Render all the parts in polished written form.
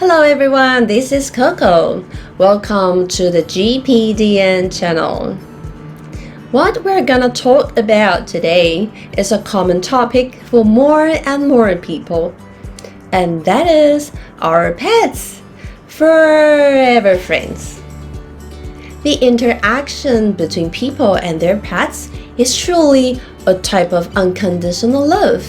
Hello everyone, this is Coco. Welcome to the GPDN channel. What we're gonna talk about today is a common topic for more and more people, and that is our pets, forever friends. The interaction between people and their pets is truly a type of unconditional love.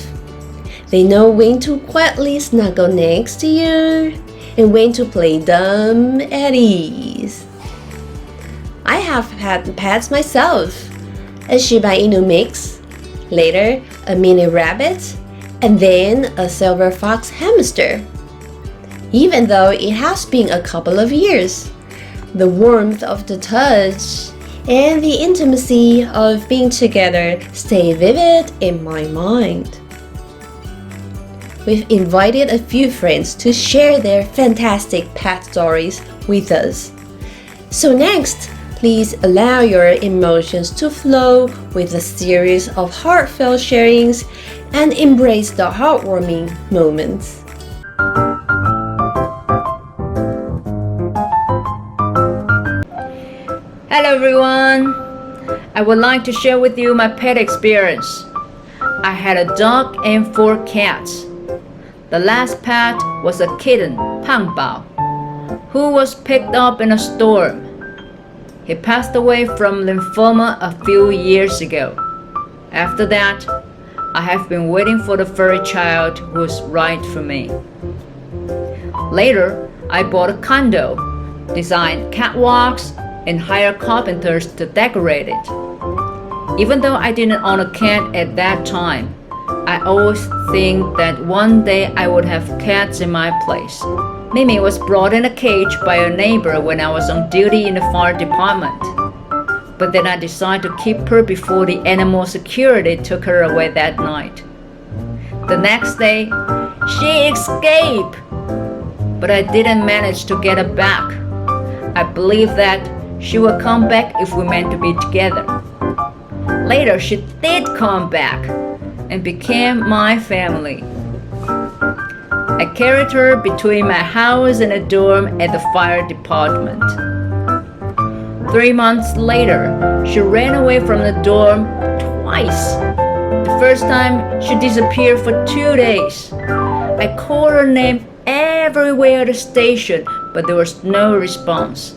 They know when to quietly snuggle next to you and when to play them at ease. I have had pets myself, a Shiba Inu mix, later a mini rabbit, and then a silver fox hamster. Even though it has been a couple of years, the warmth of the touch and the intimacy of being together stay vivid in my mind. We've invited a few friends to share their fantastic pet stories with us. So next, please allow your emotions to flow with a series of heartfelt sharings and embrace the heartwarming moments. Hello everyone! I would like to share with you my pet experience. I had a dog and 4 cats. The last pet was a kitten, Pangbao, who was picked up in a storm. He passed away from lymphoma a few years ago. After that, I have been waiting for the furry child who's right for me. Later, I bought a condo, designed catwalks, and hired carpenters to decorate it. Even though I didn't own a cat at that time, I always think that one day I would have cats in my place. Mimi was brought in a cage by a neighbor when I was on duty in the fire department. But then I decided to keep her before the animal security took her away that night. The next day, she escaped, but I didn't manage to get her back. I believe that she would come back if we meant to be together. Later, she did come back and became my family. I carried her between my house and a dorm at the fire department. 3 months later, she ran away from the dorm twice. The first time, she disappeared for 2 days. I called her name everywhere at the station, but there was no response.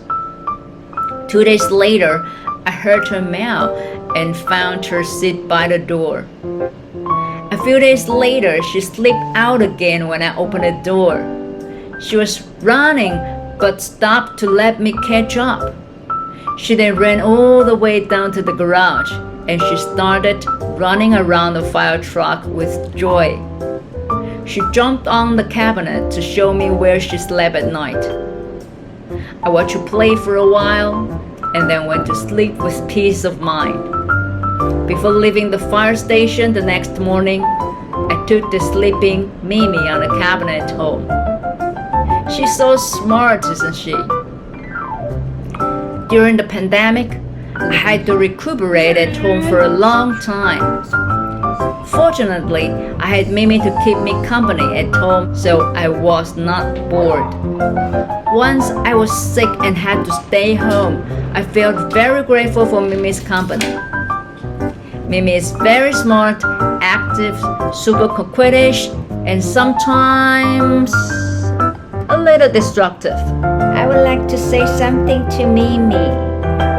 2 days later, I heard her meow and found her sit by the door. A few days later, she slipped out again when I opened the door. She was running but stopped to let me catch up. She then ran all the way down to the garage and she started running around the fire truck with joy. She jumped on the cabinet to show me where she slept at night. I watched her play for a while and then went to sleep with peace of mind. Before leaving the fire station the next morning, I took the sleeping Mimi on the cabinet home. She's so smart, isn't she? During the pandemic, I had to recuperate at home for a long time. Fortunately, I had Mimi to keep me company at home, so I was not bored. Once I was sick and had to stay home, I felt very grateful for Mimi's company. Mimi is very smart, active, super coquettish, and sometimes a little destructive. I would like to say something to Mimi.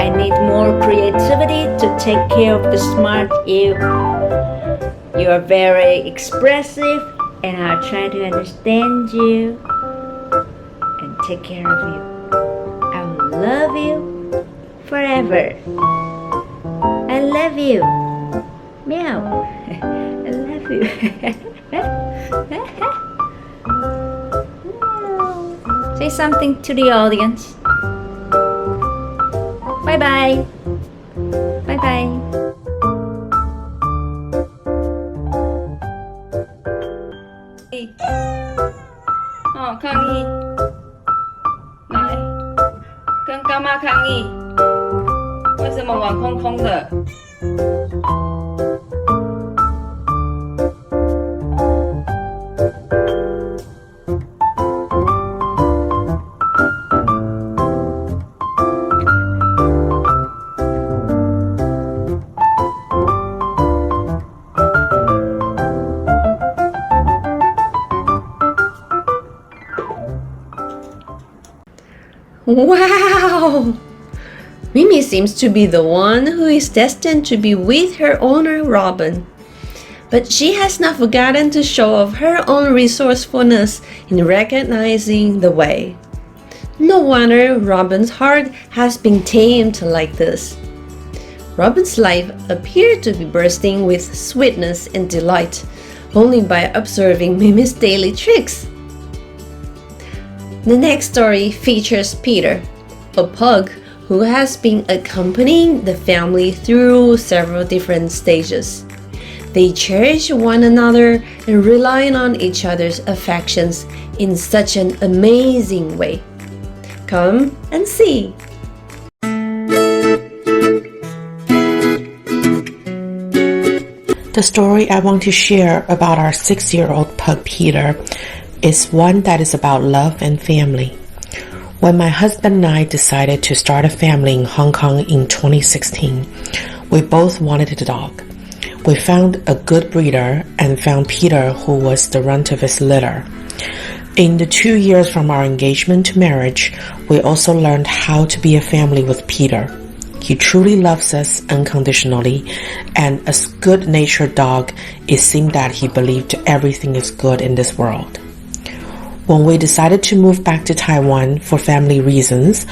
I need more creativity to take care of the smart you. You are very expressive, and I'll try to understand you and take care of you. I will love you forever. I love you. Meow. I love you. Say something to the audience. Bye bye. Bye bye. 강희. 来，跟干妈抗议，为什么碗空空的？ Wow! Mimi seems to be the one who is destined to be with her owner, Robin. But she has not forgotten to show off her own resourcefulness in recognizing the way. No wonder Robin's heart has been tamed like this. Robin's life appeared to be bursting with sweetness and delight only by observing Mimi's daily tricks. The next story features Peter, a pug who has been accompanying the family through several different stages. They cherish one another and rely on each other's affections in such an amazing way. Come and see. The story I want to share about our 6-year-old pug Peter is one that is about love and family. When my husband and I decided to start a family in Hong Kong in 2016, we both wanted a dog. We found a good breeder and found Peter, who was the runt of his litter. In the 2 years from our engagement to marriage, we also learned how to be a family with Peter. He truly loves us unconditionally, and as a good-natured dog, it seemed that he believed everything is good in this world. When we decided to move back to Taiwan for family reasons,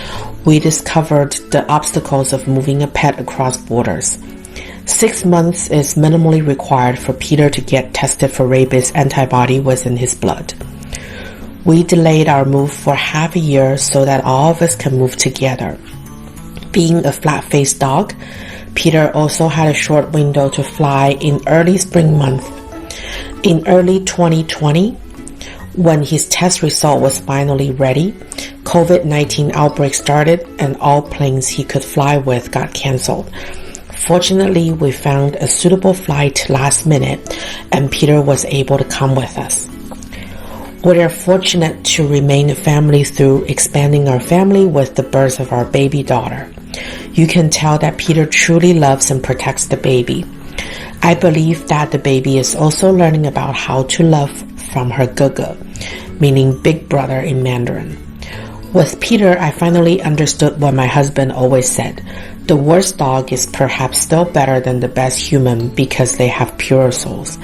we discovered the obstacles of moving a pet across borders. 6 months is minimally required for Peter to get tested for rabies antibody within his blood. We delayed our move for half a year so that all of us can move together. Being a flat-faced dog, Peter also had a short window to fly in early spring month. In early 2020, when his test result was finally ready, COVID-19 outbreak started and all planes he could fly with got canceled. Fortunately, we found a suitable flight last minute and Peter was able to come with us. We are fortunate to remain a family through expanding our family with the birth of our baby daughter. You can tell that Peter truly loves and protects the baby. I believe that the baby is also learning about how to love from her gugu, meaning big brother in Mandarin. With Peter, I finally understood what my husband always said. The worst dog is perhaps still better than the best human because they have pure souls.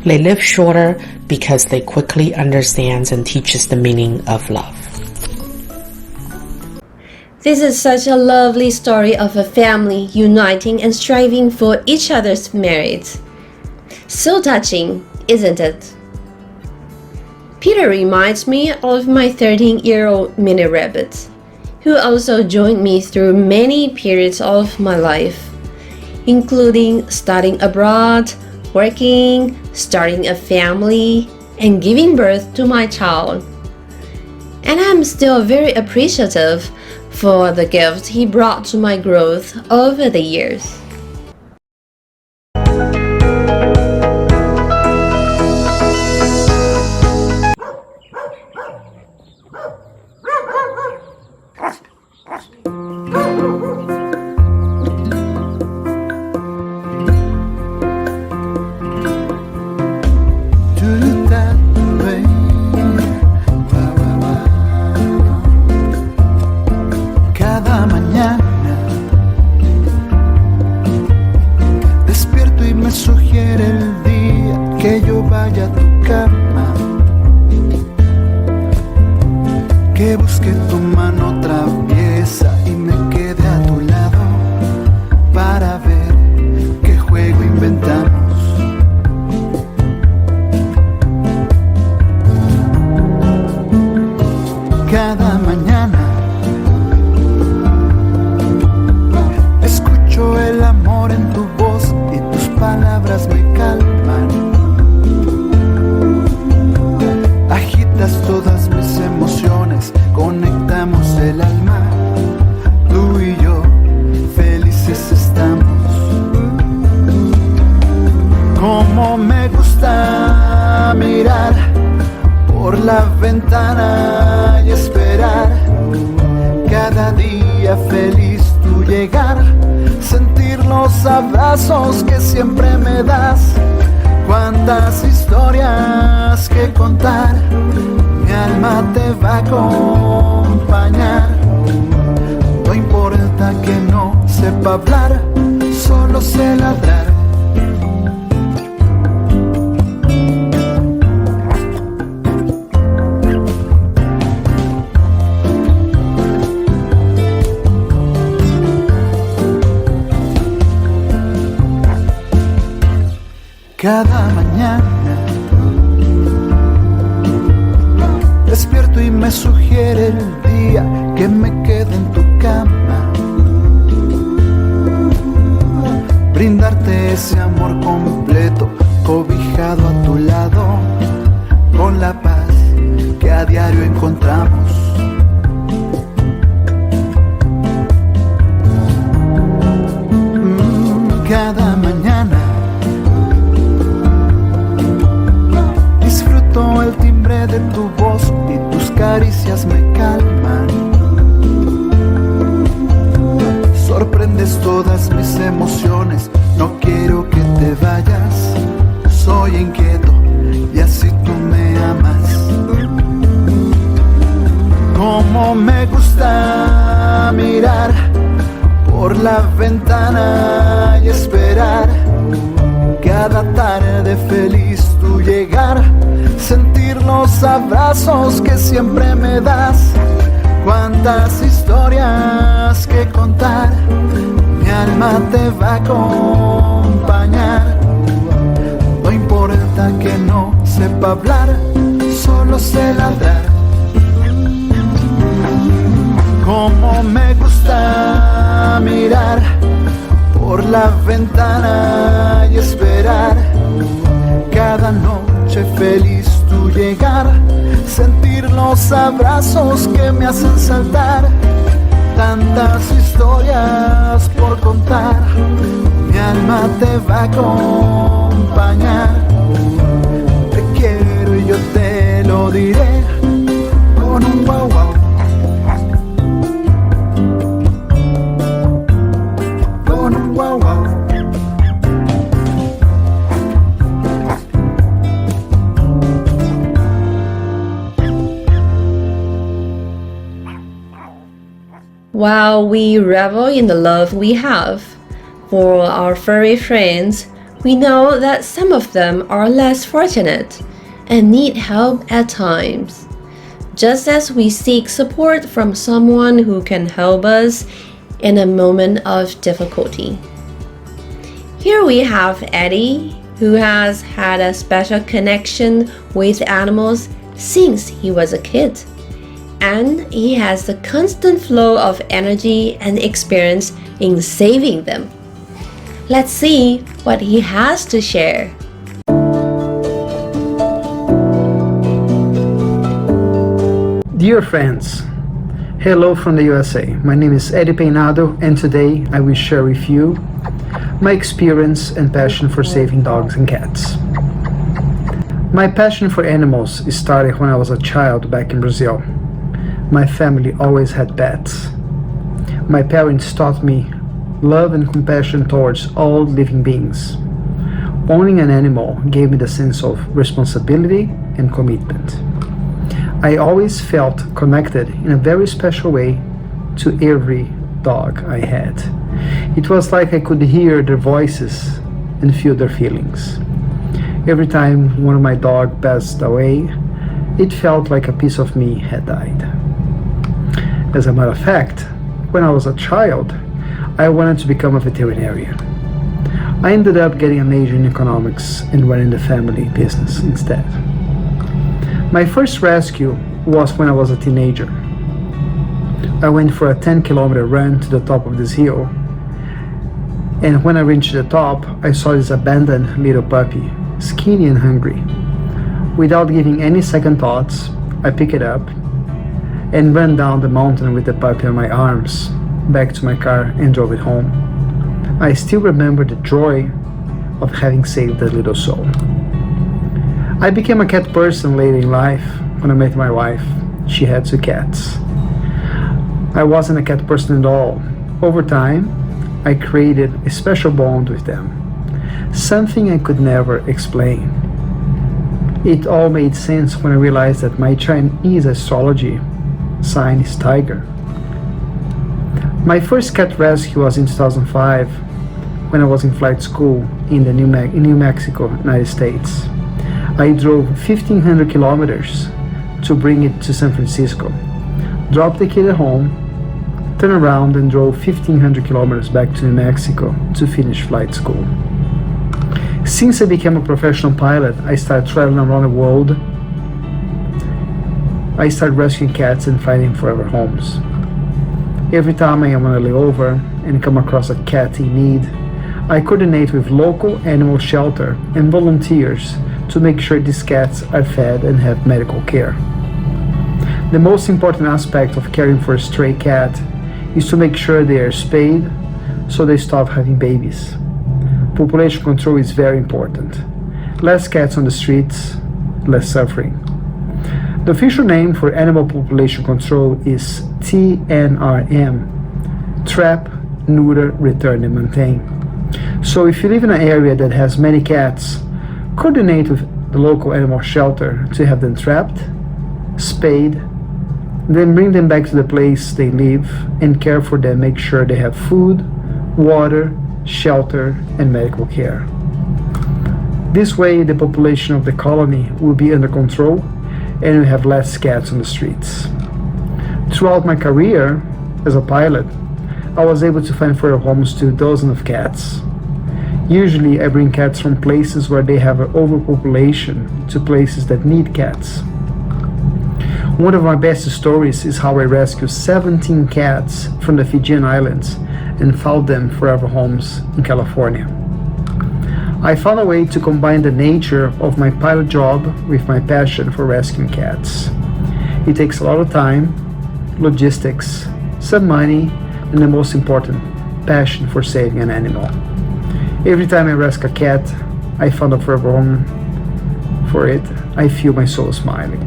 They live shorter because they quickly understand and teaches the meaning of love. This is such a lovely story of a family uniting and striving for each other's merits. So touching, isn't it? Peter reminds me of my 13-year-old mini rabbit, who also joined me through many periods of my life, including studying abroad, working, starting a family, and giving birth to my child. And I'm still very appreciative for the gift he brought to my growth over the years. Que busque tu mano traviesa y me quede a tu lado para ver qué juego inventamos. Cada mañana escucho el amor en tu voz y tus palabras me calman. Agitas todas mis emociones, conectamos el alma, tú y yo, felices estamos. Como me gusta mirar por la ventana y esperar cada día feliz tu llegar, sentir los abrazos que siempre me das. Cuántas historias que contar, mi alma te va a acompañar. No importa que no sepa hablar, solo sé ladrar. Cada mañana despierto y me sugiere el día que me quede en tu cama, brindarte ese amor completo, cobijado a tu lado, con la paz que a diario encontramos. Cada mañana disfruto el timbre de tu voz y tus caricias me calman. Sorprendes todas mis emociones, no quiero que te vayas. Soy inquieto y así tú me amas. Como me gusta mirar por la ventana y esperar cada tarde feliz tu llegar, sentir los abrazos que siempre me das. Cuántas historias que contar, mi alma te va a acompañar. No importa que no sepa hablar, solo sé ladrar. Como me gusta mirar por la ventana y esperar cada noche feliz tu llegar, sentir los abrazos que me hacen saltar. Tantas historias por contar, mi alma te va a acompañar. Te quiero y yo te lo diré con un guau guau. Con un guau guau. While we revel in the love we have for our furry friends, we know that some of them are less fortunate and need help at times. Just as we seek support from someone who can help us in a moment of difficulty. Here we have Eddie, who has had a special connection with animals since he was a kid. And he has the constant flow of energy and experience in saving them. Let's see what he has to share. Dear friends, hello from the USA. My name is Eddie Peinado, and today I will share with you my experience and passion for saving dogs and cats. My passion for animals started when I was a child back in Brazil. My family always had pets. My parents taught me love and compassion towards all living beings. Owning an animal gave me the sense of responsibility and commitment. I always felt connected in a very special way to every dog I had. It was like I could hear their voices and feel their feelings. Every time one of my dogs passed away, it felt like a piece of me had died. As a matter of fact, when I was a child, I wanted to become a veterinarian. I ended up getting a major in economics and running the family business instead. My first rescue was when I was a teenager. I went for a 10-kilometer run to the top of this hill, and when I reached the top, I saw this abandoned little puppy, skinny and hungry. Without giving any second thoughts, I picked it up and ran down the mountain with the puppy on my arms, back to my car and drove it home. I still remember the joy of having saved that little soul. I became a cat person later in life when I met my wife. She had 2 cats. I wasn't a cat person at all. Over time, I created a special bond with them, something I could never explain. It all made sense when I realized that my Chinese astrology sign is Tiger, My first cat rescue was in 2005 when I was in flight school in New Mexico, United States. I drove 1,500 kilometers to bring it to San Francisco, dropped the kid at home, turned around and drove 1,500 kilometers back to New Mexico to finish flight school. Since I became a professional pilot, I started traveling around the world. I started rescuing cats and finding forever homes. Every time I am on a layover and come across a cat in need, I coordinate with local animal shelter and volunteers to make sure these cats are fed and have medical care. The most important aspect of caring for a stray cat is to make sure they are spayed so they stop having babies. Population control is very important. Less cats on the streets, less suffering. The official name for animal population control is TNRM, Trap, Neuter, Return and Maintain. So if you live in an area that has many cats, coordinate with the local animal shelter to have them trapped, spayed, then bring them back to the place they live and care for them, make sure they have food, water, shelter, and medical care. This way, the population of the colony will be under control and we have less cats on the streets. Throughout my career as a pilot, I was able to find forever homes to dozens of cats. Usually, I bring cats from places where they have an overpopulation to places that need cats. One of my best stories is how I rescued 17 cats from the Fijian Islands and found them forever homes in California. I found a way to combine the nature of my pilot job with my passion for rescuing cats. It takes a lot of time, logistics, some money, and the most important, passion for saving an animal. Every time I rescue a cat, I found a forever home for it, I feel my soul smiling.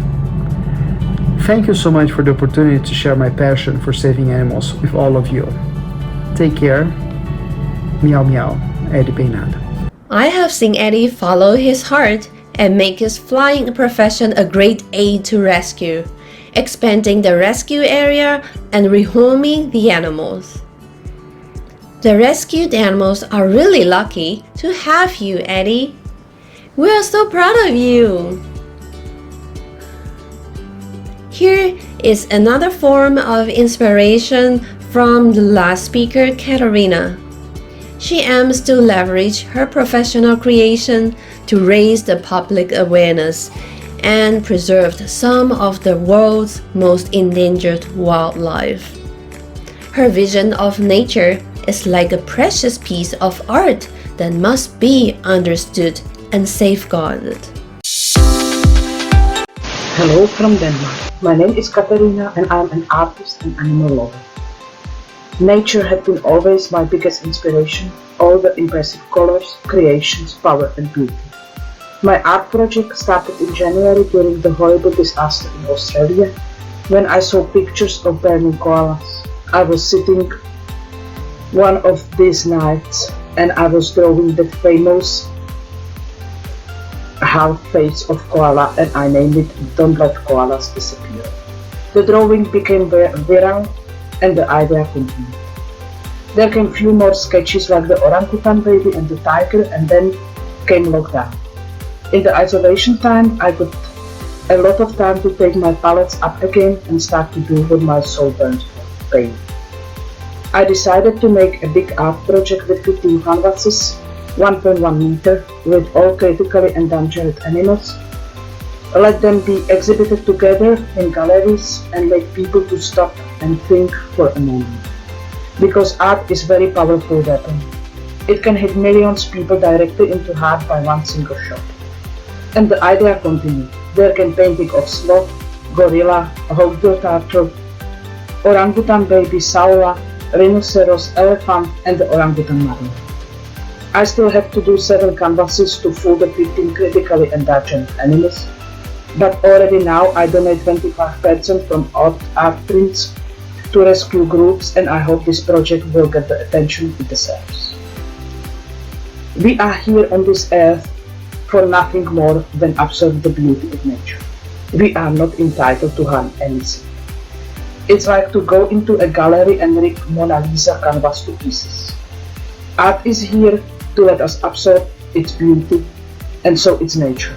Thank you so much for the opportunity to share my passion for saving animals with all of you. Take care. Meow meow, Eddie Peinado. I have seen Eddie follow his heart and make his flying profession a great aid to rescue, expanding the rescue area and rehoming the animals. The rescued animals are really lucky to have you, Eddie. We are so proud of you. Here is another form of inspiration from the last speaker, Katerina. She aims to leverage her professional creation to raise the public awareness and preserve some of the world's most endangered wildlife. Her vision of nature is like a precious piece of art that must be understood and safeguarded. Hello from Denmark. My name is Katerina and I'm an artist and animal lover. Nature had been always my biggest inspiration, all the impressive colors, creations, power and beauty. My art project started in January during the horrible disaster in Australia, when I saw pictures of burning koalas. I was sitting one of these nights and I was drawing the famous half face of koala and I named it Don't Let Koalas Disappear. The drawing became viral and the idea continued. There came few more sketches like the orangutan baby and the tiger and then came lockdown. In the isolation time, I got a lot of time to take my palettes up again and start to do what my soul burns for, paint. I decided to make a big art project with 15 canvases, 1.1 meter, with all critically endangered animals. Let them be exhibited together in galleries and make people to stop and think for a moment. Because art is very powerful weapon. It can hit millions of people directly into heart by one single shot. And the idea continued. There came painting of sloth, gorilla, hawkbill turtle, orangutan baby saula, rhinoceros, elephant and the orangutan marine. I still have to do several canvases to fool the 15 critically endangered animals, but already now I donate 25% from art prints to rescue groups and I hope this project will get the attention it deserves. We are here on this earth for nothing more than observe the beauty of nature. We are not entitled to harm anything. It's like to go into a gallery and rip Mona Lisa canvas to pieces. Art is here to let us absorb its beauty and so its nature.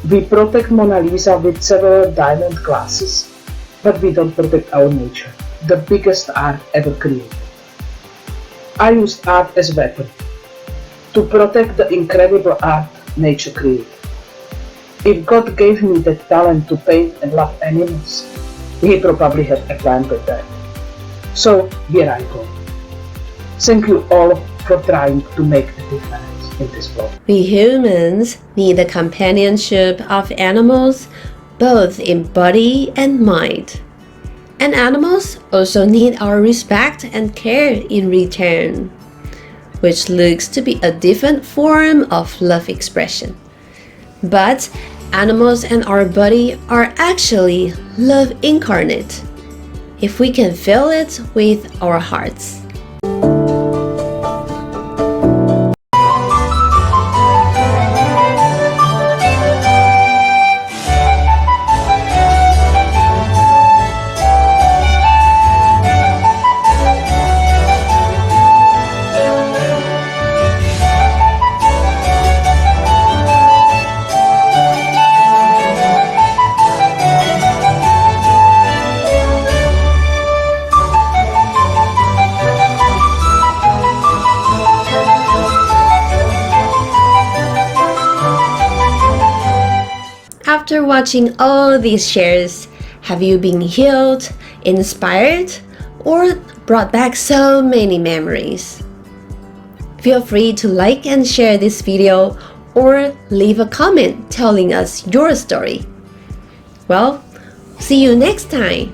We protect Mona Lisa with several diamond glasses, but we don't protect our nature, the biggest art ever created. I used art as a weapon to protect the incredible art nature created. If God gave me the talent to paint and love animals, He probably had a plan with that. So here I go. Thank you all for trying to make a difference in this world. We humans need the companionship of animals, both in body and mind. And animals also need our respect and care in return, which looks to be a different form of love expression. But animals and our body are actually love incarnate, if we can feel it with our hearts. After watching all these shares, have you been healed, inspired, or brought back so many memories? Feel free to like and share this video or leave a comment telling us your story. Well, see you next time.